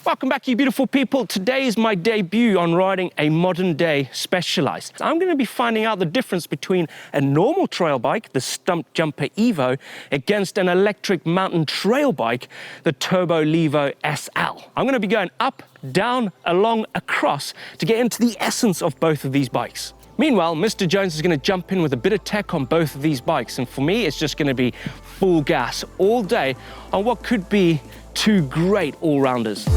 Welcome back, you beautiful people. Today is my debut on riding a modern day Specialized. I'm going to be finding out the difference between a normal trail bike, the Stumpjumper Evo, against an electric mountain trail bike, the Turbo Levo SL. I'm going to be going up, down, along, across to get into the essence of both of these bikes. Meanwhile, Mr. Jones is going to jump in with a bit of tech on both of these bikes, and for me, it's just going to be full gas all day on what could be two great all-rounders.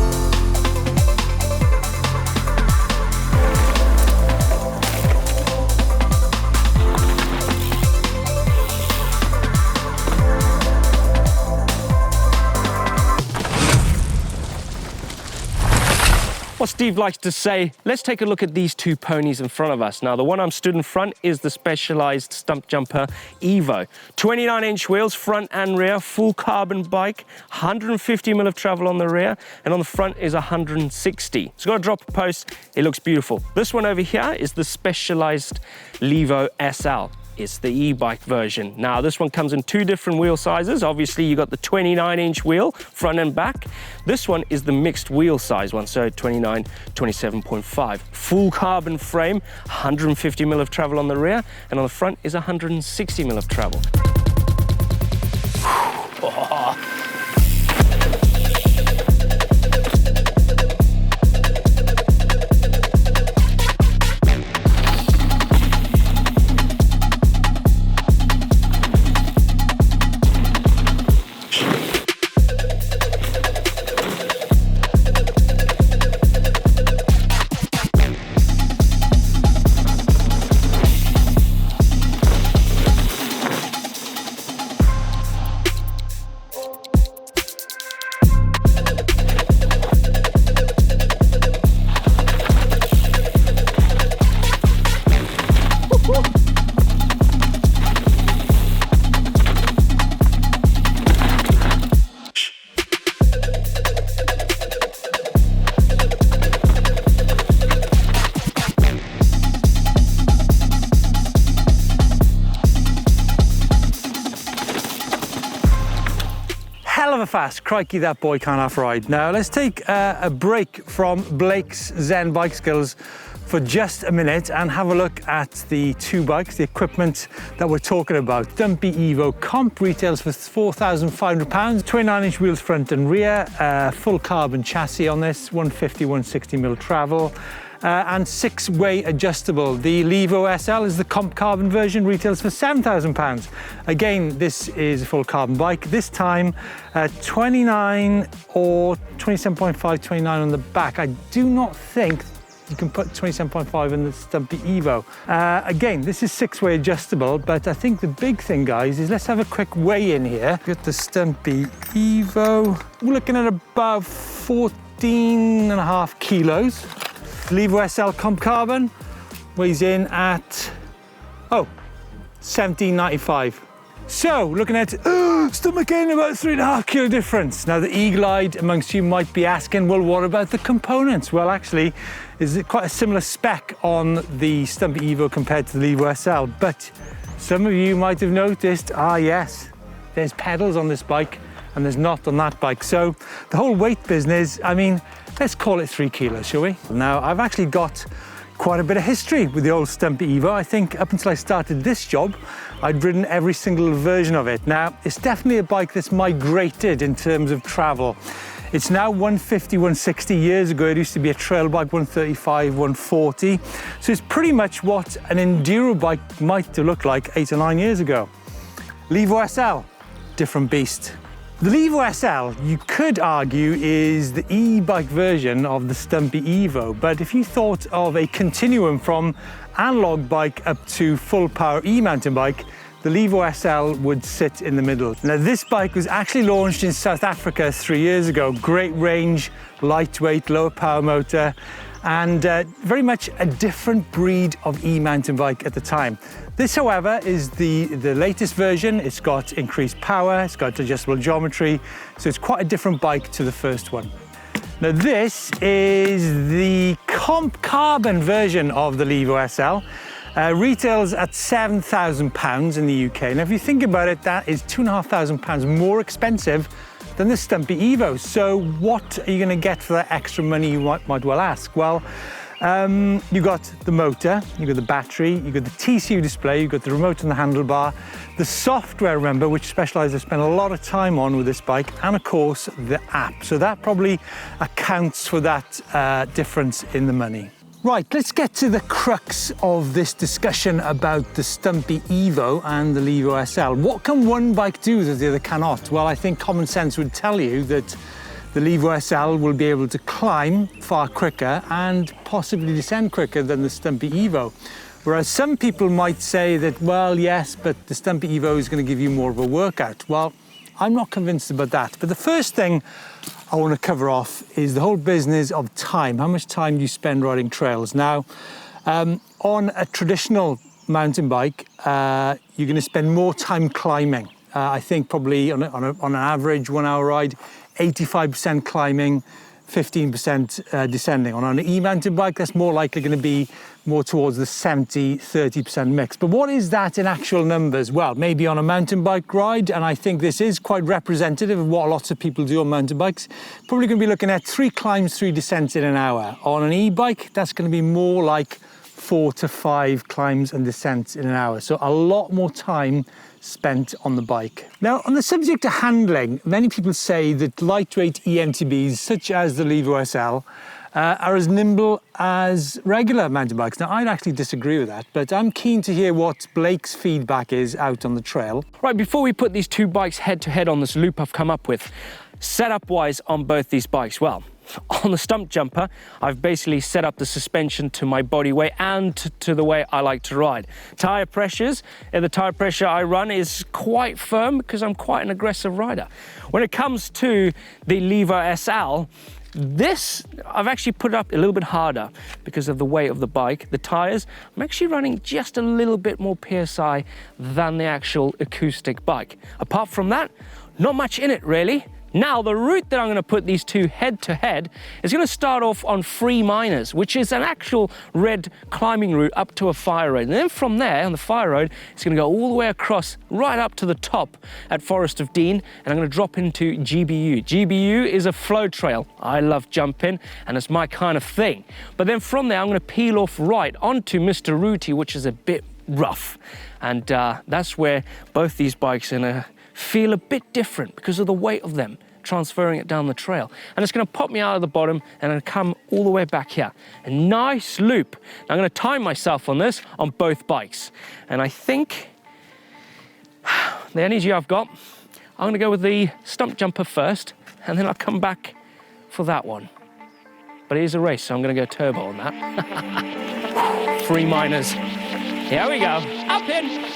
What Steve likes to say, let's take a look at these two ponies in front of us. Now, the one I'm stood in front is the Specialized Stumpjumper Evo. 29-inch wheels, front and rear, full carbon bike, 150 mil of travel on the rear, and on the front is 160. It's got a drop post, it looks beautiful. This one over here is the Specialized Levo SL. It's the e-bike version. Now, this one comes in two different wheel sizes. Obviously, you got the 29-inch wheel, front and back. This one is the mixed wheel size one, so 29, 27.5. Full carbon frame, 150 mil of travel on the rear, and on the front is 160 mil of travel. Hell of a fast, crikey, that boy can't half-ride. Now let's take a break from Blake's Zen bike skills for just a minute and have a look at the two bikes, the equipment that we're talking about. Stumpy Evo comp retails for £4,500, 29-inch wheels front and rear, full carbon chassis on this, 150, 160 mil travel. And six-way adjustable. The Levo SL is the comp carbon version, retails for £7,000. Again, this is a full carbon bike. This time, 29 or 27.5, 29 on the back. I do not think you can put 27.5 in the Stumpy Evo. Again, this is six-way adjustable, but I think the big thing, guys, is let's have a quick weigh-in here. Got the Stumpy Evo. We're looking at about 14.5 kilos. Levo SL comp carbon weighs in at 17.95. So looking at stomach gain about 3.5 kilo difference. Now the eagle-eyed amongst you might be asking, well, what about the components? Well, actually, is it quite a similar spec on the Stumpy Evo compared to the Levo SL? But some of you might have noticed, yes, there's pedals on this bike and there's not on that bike. So the whole weight business, I mean, let's call it 3 kilos, shall we? Now, I've actually got quite a bit of history with the old Stumpy Evo. I think up until I started this job, I'd ridden every single version of it. Now, it's definitely a bike that's migrated in terms of travel. It's now 150, 160. Years ago, it used to be a trail bike, 135, 140. So it's pretty much what an enduro bike might have looked like 8 or 9 years ago. Levo SL, different beast. The Levo SL, you could argue, is the e-bike version of the Stumpy Evo, but if you thought of a continuum from analog bike up to full power e-mountain bike, the Levo SL would sit in the middle. Now, this bike was actually launched in South Africa 3 years ago. Great range, lightweight, lower power motor, and very much a different breed of e-mountain bike at the time. This, however, is the latest version. It's got increased power, it's got adjustable geometry, so it's quite a different bike to the first one. Now, this is the comp carbon version of the Levo SL. Retails at £7,000 in the UK. Now, if you think about it, that is £2,500 more expensive than the Stumpy Evo. So what are you going to get for that extra money, you might well ask? Well, you've got the motor, you've got the battery, you've got the TCU display, you've got the remote and the handlebar, the software, remember, which Specialized has spent a lot of time on with this bike, and of course the app. So that probably accounts for that difference in the money. Right, let's get to the crux of this discussion about the Stumpy Evo and the Levo SL. What can one bike do that the other cannot? Well, I think common sense would tell you that the Levo SL will be able to climb far quicker and possibly descend quicker than the Stumpy Evo. Whereas some people might say that, well, yes, but the Stumpy Evo is going to give you more of a workout. Well, I'm not convinced about that. But the first thing I want to cover off is the whole business of time. How much time do you spend riding trails? Now, on a traditional mountain bike, you're going to spend more time climbing. I think probably on an average 1 hour ride, 85% climbing, 15% descending. On an e-mountain bike, that's more likely going to be more towards the 70-30% mix. But what is that in actual numbers? Well, maybe on a mountain bike ride, and I think this is quite representative of what lots of people do on mountain bikes, probably going to be looking at 3 climbs, 3 descents in an hour. On an e-bike, that's going to be more like 4 to 5 climbs and descents in an hour. So a lot more time spent on the bike. Now, on the subject of handling, many people say that lightweight EMTBs, such as the Levo SL, are as nimble as regular mountain bikes. Now, I'd actually disagree with that, but I'm keen to hear what Blake's feedback is out on the trail. Right, before we put these two bikes head to head on this loop I've come up with, setup-wise on both these bikes, well, on the Stumpjumper, I've basically set up the suspension to my body weight and to the way I like to ride. Tire pressures, the tire pressure I run is quite firm because I'm quite an aggressive rider. When it comes to the Levo SL, this, I've actually put it up a little bit harder because of the weight of the bike. The tires, I'm actually running just a little bit more PSI than the actual acoustic bike. Apart from that, not much in it really. Now, the route that I'm going to put these two head to head is going to start off on 3 minors, which is an actual red climbing route up to a fire road. And then from there, on the fire road, it's going to go all the way across right up to the top at Forest of Dean, and I'm going to drop into GBU. GBU is a flow trail. I love jumping, and it's my kind of thing. But then from there, I'm going to peel off right onto Mr. Rooty, which is a bit rough. And that's where both these bikes are going to feel a bit different because of the weight of them transferring it down the trail. And it's going to pop me out of the bottom and then come all the way back here. A nice loop. Now I'm going to time myself on this on both bikes. And I think the energy I've got, I'm going to go with the Stumpjumper first, and then I'll come back for that one. But it is a race, so I'm going to go turbo on that. 3 minors. Here we go. Up in.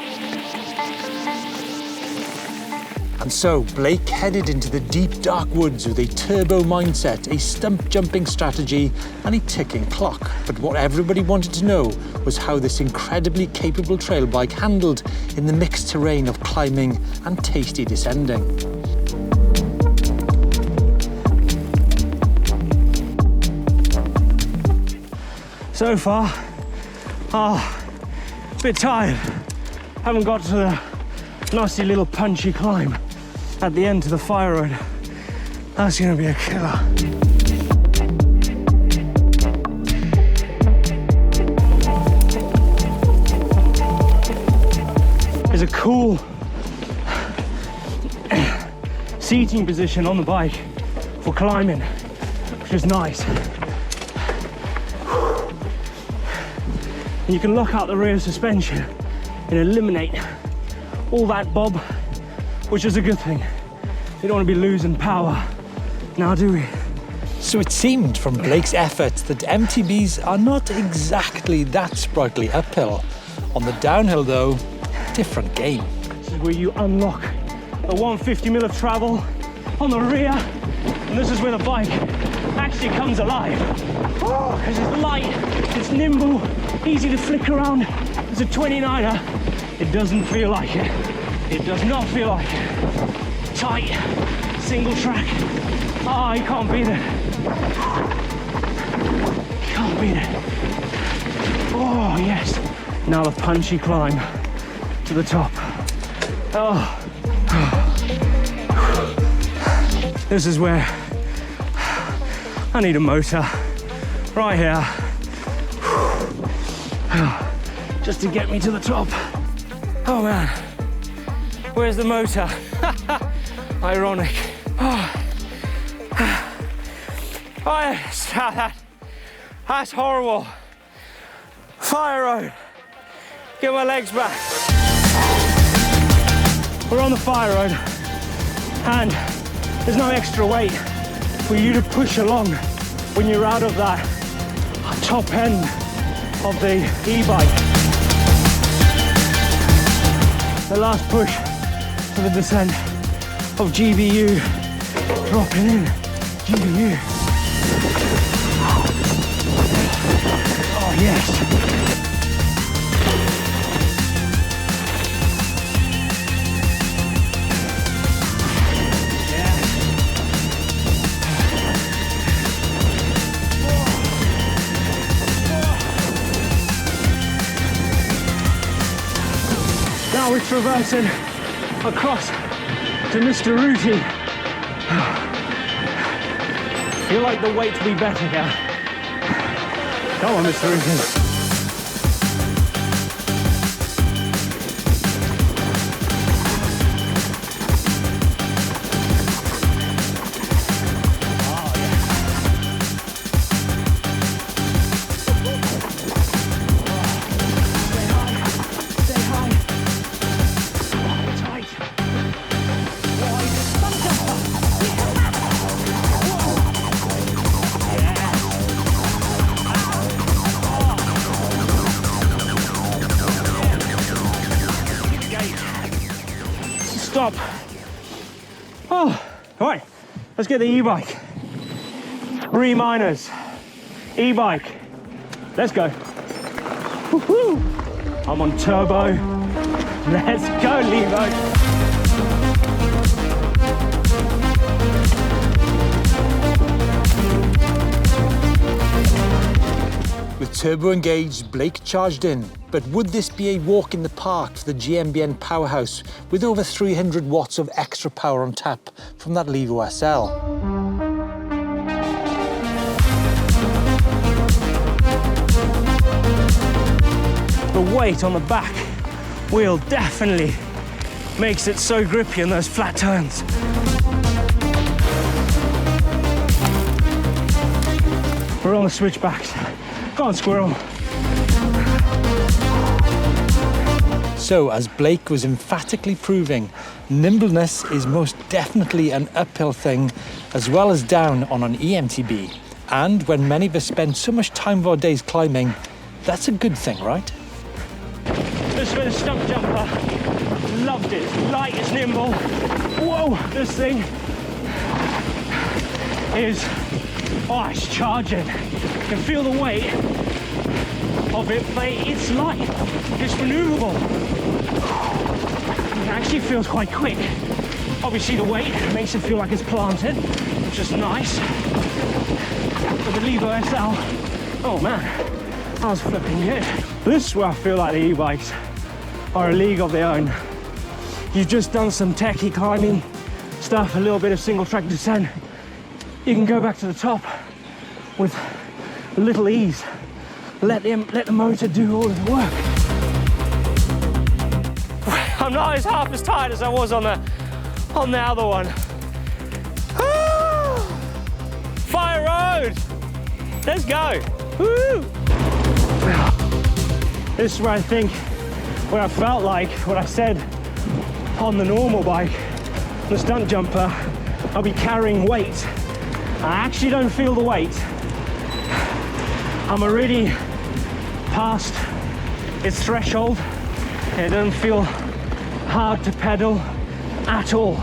And so Blake headed into the deep, dark woods with a turbo mindset, a stump jumping strategy, and a ticking clock. But what everybody wanted to know was how this incredibly capable trail bike handled in the mixed terrain of climbing and tasty descending. So far, a bit tired. Haven't got to the nasty little punchy climb at the end to the fire road. That's gonna be a killer. There's a cool seating position on the bike for climbing, which is nice. And you can lock out the rear suspension and eliminate all that bob, which is a good thing. We don't want to be losing power now, do we? So it seemed from Blake's efforts that MTBs are not exactly that sprightly uphill. On the downhill though, different game. This is where you unlock the 150 mil of travel on the rear, and this is where the bike actually comes alive. Because it's light, it's nimble, easy to flick around. It's a 29er. It doesn't feel like it. It does not feel like it. Tight, single track. Oh, you can't beat it. Can't beat it. Oh, yes. Now the punchy climb to the top. Oh. This is where I need a motor, right here, just to get me to the top. Oh man, where's the motor? Ironic. That's horrible. Fire road. Get my legs back. We're on the fire road, and there's no extra weight for you to push along when you're out of that top end of the e-bike. The last push for the descent of GBU, dropping in, GBU. Oh yes. Now we're traversing across to Mr. Ruti. Feel like the weight will be better here. Come on, Mr. Ruti. Stop. Oh, all right, let's get the e-bike. Miners, e-bike. Let's go. Woohoo! I'm on turbo. Let's go, Levo. With turbo engaged, Blake charged in. But would this be a walk in the park for the GMBN powerhouse with over 300 watts of extra power on tap from that Levo SL? The weight on the back wheel definitely makes it so grippy in those flat turns. We're on the switchbacks. Go on, squirrel. So, as Blake was emphatically proving, nimbleness is most definitely an uphill thing, as well as down on an EMTB. And when many of us spend so much time of our days climbing, that's a good thing, right? This is for the Stumpjumper. Loved it. It's light, it's nimble. Whoa, this thing is, oh, it's charging. You can feel the weight of it, but it's light. It's maneuverable. It actually feels quite quick. Obviously the weight makes it feel like it's planted, which is nice. But the Levo SL, oh man, that was flipping good. This is where I feel like the e-bikes are a league of their own. You've just done some techie climbing stuff, a little bit of single track descent. You can go back to the top with little ease. Let the motor do all of the work. I'm not half as tired as I was on the other one. Fire road! Let's go! Woo! This is where I think, where I felt like what I said on the normal bike, the Stumpjumper, I'll be carrying weight. I actually don't feel the weight. I'm already past its threshold. It doesn't feel hard to pedal at all.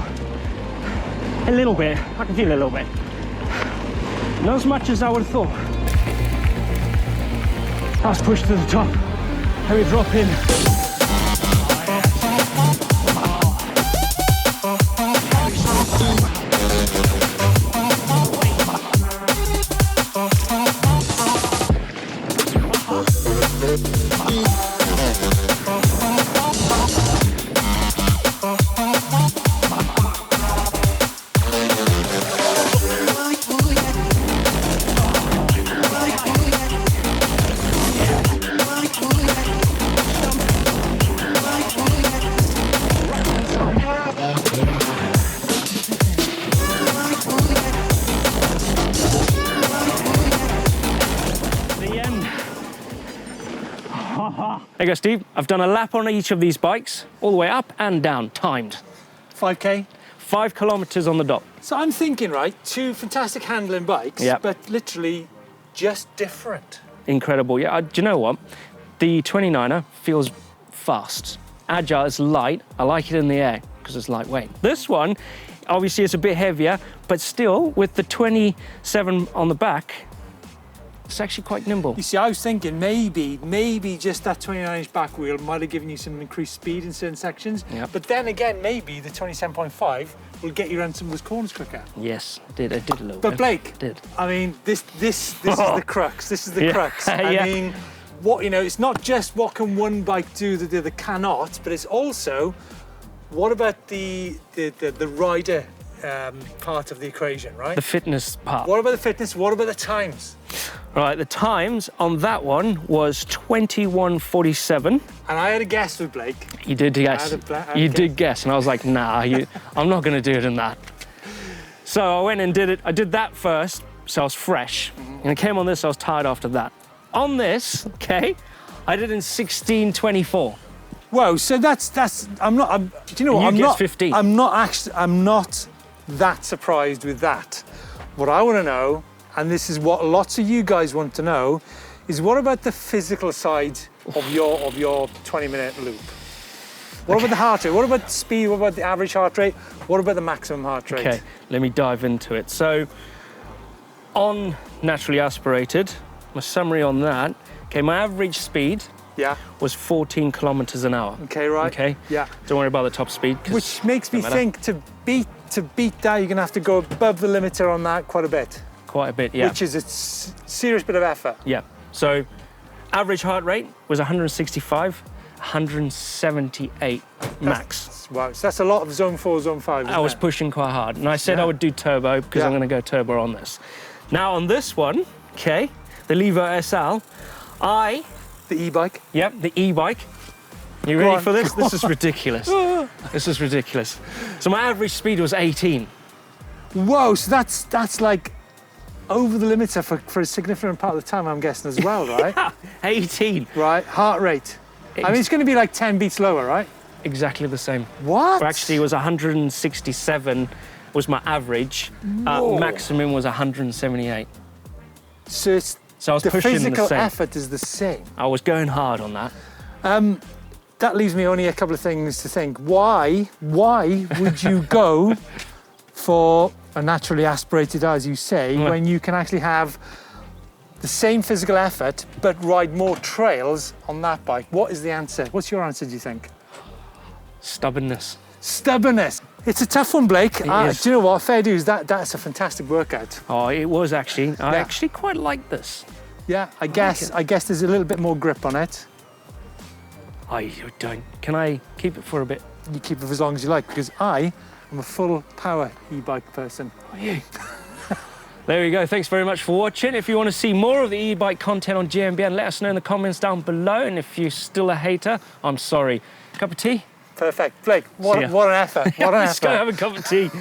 A little bit, I can feel a little bit. Not as much as I would have thought. Let's push to the top. Let me drop in. There you go, Steve. I've done a lap on each of these bikes, all the way up and down, timed. 5K? 5 kilometers on the dot. So I'm thinking, right, two fantastic handling bikes, Yep. but literally just different. Incredible. Yeah, do you know what? The 29er feels fast. Agile, it's light. I like it in the air because it's lightweight. This one, obviously it's a bit heavier, but still with the 27 on the back, it's actually quite nimble. You see, I was thinking maybe just that 29-inch back wheel might have given you some increased speed in certain sections. Yep. But then again, maybe the 27.5 will get you around some of those corners quicker. Yes, I did a little But bit. Blake, I did. I mean, this is the crux. This is the Yeah. crux. Yeah. I mean, what, you know, it's not just what can one bike do that the other cannot, but it's also what about the rider part of the equation, right? The fitness part. What about the fitness? What about the times? Right, the times on that one was 21:47. And I had a guess with Blake. You did guess. I had a You guess. did guess, and I was like, nah, I'm not going to do it in that. So I went and did it. I did that first, so I was fresh. And I came on this, I was tired after that. On this, okay, I did in 16:24. Whoa, so that's do you know what? You I'm guessed not 15. I'm not that surprised with that. What I want to know, and this is what lots of you guys want to know, is what about the physical side of your 20-minute loop? What about the heart rate? What about the speed? What about the average heart rate? What about the maximum heart rate? Okay, let me dive into it. So on naturally aspirated, my summary on that, okay, my average speed Yeah. was 14 kilometers an hour. Okay, right. Okay. Yeah. Don't worry about the top speed. 'Cause Which makes me doesn't matter. think to beat that, you're gonna have to go above the limiter on that quite a bit. Quite a bit, yeah. Which is a serious bit of effort. Yeah. So average heart rate was 165, 178 max. Wow, so that's a lot of zone 4, zone 5, isn't I was it? pushing quite hard. And I said I Yeah. would do turbo because I'm Yeah. going to go turbo on this. Now on this one, okay, the Levo SL, The e-bike. yep, the e-bike. You Go ready on, for this? go This is ridiculous. This is ridiculous. So my average speed was 18. Whoa, so that's like over the limiter for a significant part of the time, I'm guessing as well, right? 18. Right, heart rate. I mean, it's gonna be like 10 beats lower, right? Exactly the same. What? Or actually, it was 167 was my average. Whoa. Maximum was 178. So it's, So I was the pushing physical the same. effort is the same. I was going hard on that. That leaves me only a couple of things to think. Why would you go for a naturally aspirated, as you say, when you can actually have the same physical effort but ride more trails on that bike? What is the answer? What's your answer, do you think? Stubbornness. Stubbornness. It's a tough one, Blake. is. Do you know what? Fair dues, that's a fantastic workout. Oh, it was actually. I Yeah. actually quite like this. Yeah, I guess there's a little bit more grip on it. I don't. Can I keep it for a bit? You keep it for as long as you like, because I am a full power e-bike person. There we go. Thanks very much for watching. If you want to see more of the e-bike content on GMBN, let us know in the comments down below. And if you're still a hater, I'm sorry. Cup of tea? Perfect. Blake, what See ya. an effort. What an Let's go effort. have a cup of tea.